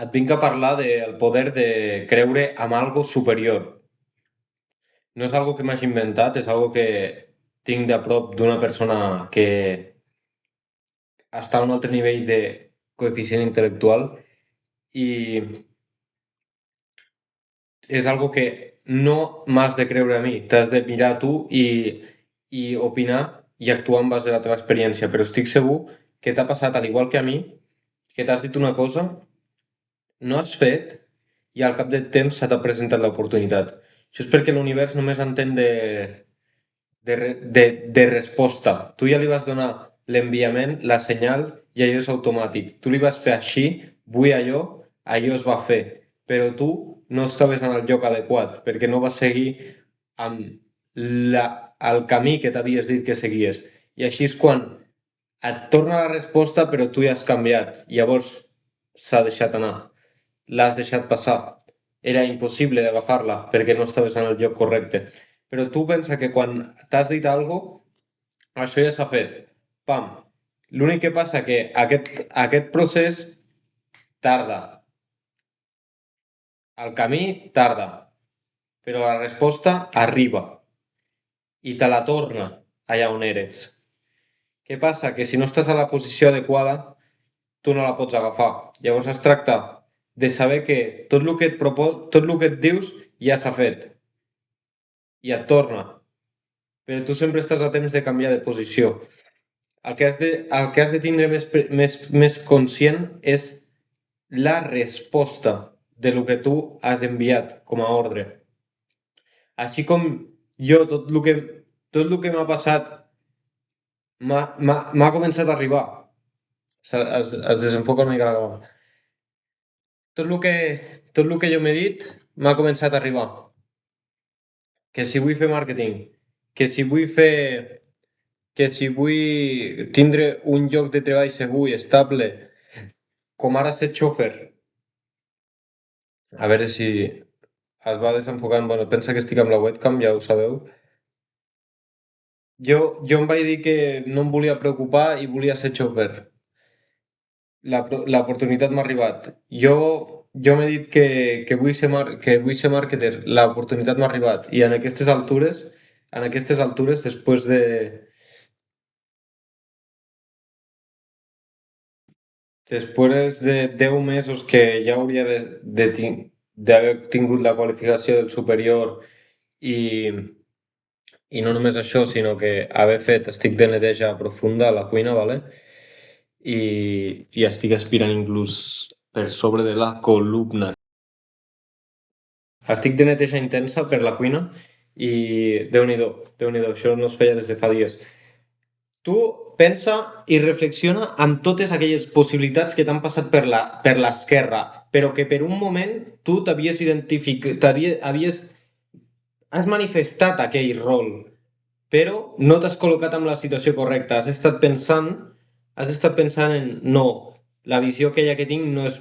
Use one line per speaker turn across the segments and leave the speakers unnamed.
Et vinc a parlar del poder de creure en algo superior. No és algo que m'hagi inventat, és algo que tinc de prop d'una persona que està a un altre nivell de coeficient intel·lectual i és algo que no m'has de creure a mi, t'has de mirar tu i opinar i actuar en base a la teva experiència, però estic segur que t'ha passat al igual que a mi, que t'has dit una cosa, no has fet i al cap de temps se t'ha presentat l'oportunitat. Això és perquè l'univers només entén de resposta. Tu ja li vas donar l'enviament, la senyal, i allò és automàtic. Tu li vas fer així, vull allò, allò es va fer. Però tu no estaves en el lloc adequat, perquè no vas seguir amb el camí que t'havies dit que seguies. I així és quan et torna la resposta, però tu ja has canviat. Llavors s'ha deixat anar. L'has deixat passar. Era impossible d'agafar-la perquè no estaves en el lloc correcte. Però tu pensa que quan t'has dit alguna cosa, això ja s'ha fet. Pam. L'únic que passa que aquest procés tarda. El camí tarda, però la resposta arriba i te la torna allà on eres. Què passa? Que si no estàs a la posició adequada, tu no la pots agafar. Llavors es tracta de saber que tot el que et dius ja s'ha fet i et torna, però tu sempre estàs a temps de canviar de posició. El que has de tindre més conscient és la resposta de lo que tu has enviat com a ordre. Així com jo, tot el que m'ha passat m'ha començat a arribar. Es desenfoca una mica la cama. Tot el que jo m'he dit m'ha començat a arribar. Que si vull fer màrqueting, que si vull fer... que si vull tindre un lloc de treball segur i estable, com ara ser xòfer, a veure si es va desenfocant. Bueno, pensa que estic amb la webcam, ja ho sabeu. Jo em vaig dir que no em volia preocupar i volia ser xòfer. L'oportunitat m'ha arribat. Jo m'he dit que vull ser màrqueter. L'oportunitat m'ha arribat. I en aquestes altures, després de 10 mesos que ja hauria d'haver tingut la qualificació del superior i, i no només això, sinó que estic de neteja profunda a la cuina, ¿vale? I estic aspirant inclús per sobre de la columna. Estic de neteja intensa per la cuina i Déu-n'hi-do, això no es feia des de fa dies. Tu pensa i reflexiona amb totes aquelles possibilitats que t'han passat per l'esquerra, però que per un moment tu t'havies identificat, has manifestat aquell rol, però no t'has col·locat en la situació correcta. Has estat pensant en no, la visió aquella que tinc no és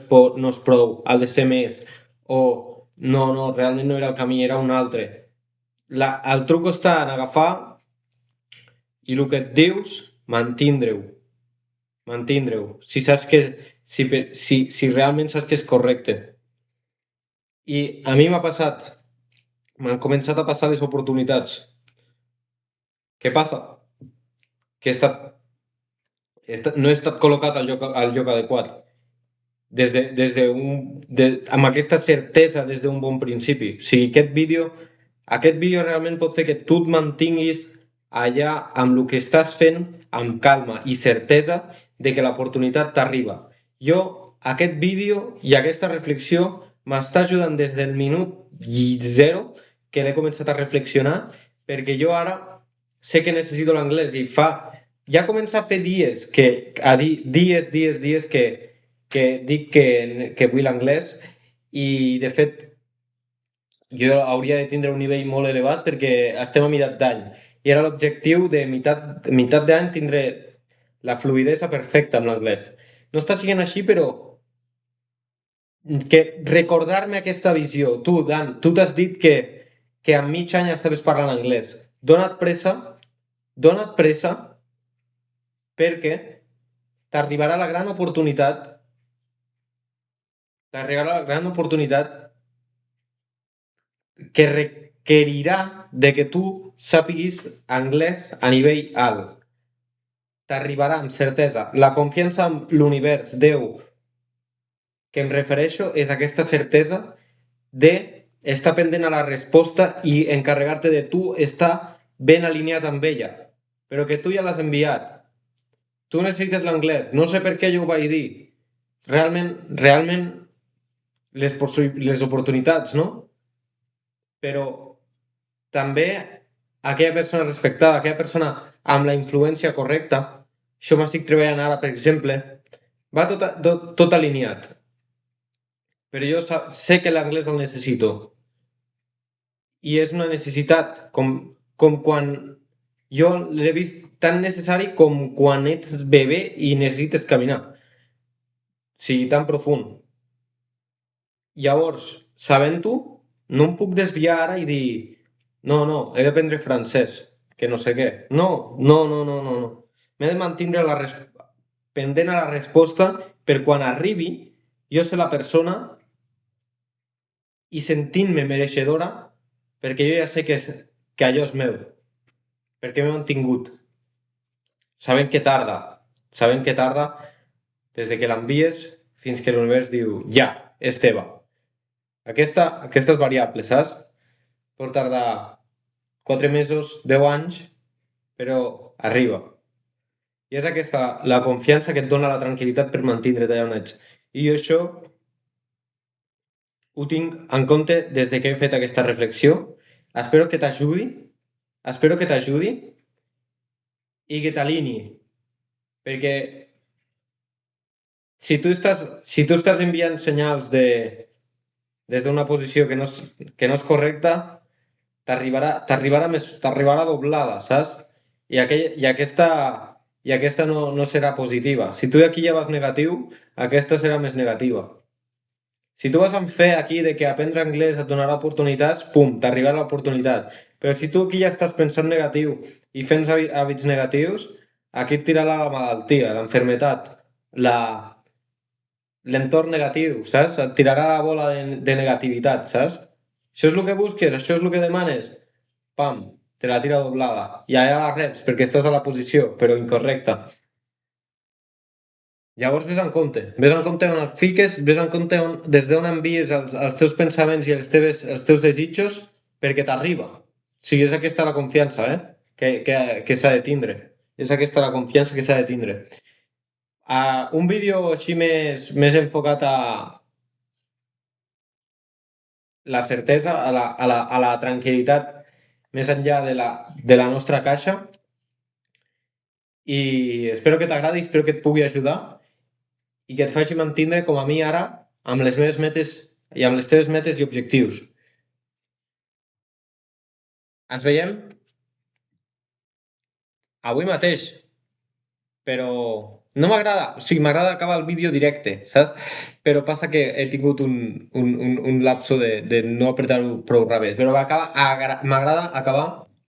prou, ha de ser més, o no, no, realment no era el camí, era un altre. El truc està en agafar i el que et dius, mantindre-ho. Mantindre-ho. Si realment saps que és correcte. I a mi m'ha passat. M'han començat a passar les oportunitats. Què passa? Que no he estat col·locat al lloc adequat. Amb aquesta certesa des d'un bon principi. O sigui, aquest vídeo realment pot fer que tu et mantinguis allà amb el que estàs fent, amb calma i certesa de que l'oportunitat t'arriba. Jo, aquest vídeo i aquesta reflexió m'està ajudant des del minut zero que l'he començat a reflexionar, perquè jo ara sé que necessito l'anglès i ja comença a fer dies que dic que vull l'anglès i de fet jo hauria de tindre un nivell molt elevat perquè estem a meitat d'any i era l'objectiu de meitat d'any tindre la fluidesa perfecta amb l'anglès. No està sent així, però que recordar-me aquesta visió. Tu, Dan, tu t'has dit que a mig any estaves parlant anglès. Dona't pressa perquè t'arribarà la gran oportunitat t'arribarà la gran oportunitat que requerirà de que tu sàpiguis anglès a nivell alt. T'arribarà amb certesa. La confiança amb l'univers, Déu, que em refereixo és aquesta certesa de estar pendent a la resposta i encarregar-te de tu estar ben alineat amb ella. Però que tu ja l'has enviat. Tu necessites l'anglès. No sé per què jo ho vaig dir. Realment les oportunitats, no? Però també aquella persona respectada, aquella persona amb la influència correcta, això m'estic treballant ara, per exemple, va tot alineat. Però jo sé que l'anglès el necessito. I és una necessitat, com quan jo l'he vist tan necessari com quan ets bebè i necessites caminar. O sigui, tan profund. Llavors, sabent-ho, no em puc desviar ara i dir no, no, he d'aprendre francès, que no sé què. No, no, no, no, no, no. M'he de mantenir pendent a la resposta per quan arribi jo ser la persona i sentint-me mereixedora perquè jo ja sé que allò és meu, perquè m'he mantingut. Sabent que tarda des de que l'envies fins que l'univers diu ja, és teva. Aquesta és variable, saps? Pot tardar 4 mesos, 10 anys, però arriba. I és aquesta la confiança que et dona la tranquil·litat per mantindre't allà on ets. I jo això ho tinc en compte des de que he fet aquesta reflexió. Espero que t'ajudi, espero que t'ajudi i que t'alinei. Perquè si tu estàs enviant senyals des d'una posició que no és correcta, t'arribarà doblada, saps? I aquesta no serà positiva. Si tu d'aquí ja vas negatiu, aquesta serà més negativa. Si tu vas amb fe aquí de que aprendre anglès et donarà oportunitats, pum, t'arribarà l'oportunitat. Però si tu aquí ja estàs pensant negatiu i fent hàbits negatius, aquí et tirarà la malaltia, l'enfermetat, la, l'entorn negatiu, saps? Et tirarà la bola de negativitat, saps? Això és el que busques, això és el que demanes. Pam, te la tira doblada. I allà la reps perquè estàs a la posició, però incorrecta. Llavors vés en compte on et fiques, vés en compte des d'on envies els teus pensaments i els teus desitjos perquè t'arriba. O sigui, és aquesta la confiança, que s'ha de tindre. És aquesta la confiança que s'ha de tindre. Un vídeo així més enfocat a la certesa, a la tranquil·litat més enllà de la nostra caixa i espero que t'agradi, espero que et pugui ajudar i que et faci mantindre com a mi ara amb les meves metes i amb les teves metes i objectius. Ens veiem avui mateix, però no m'agrada, o sigui, m'agrada acabar el vídeo directe, saps? Però passa que he tingut un lapso de no apretar-ho prou ràpid, però m'agrada acabar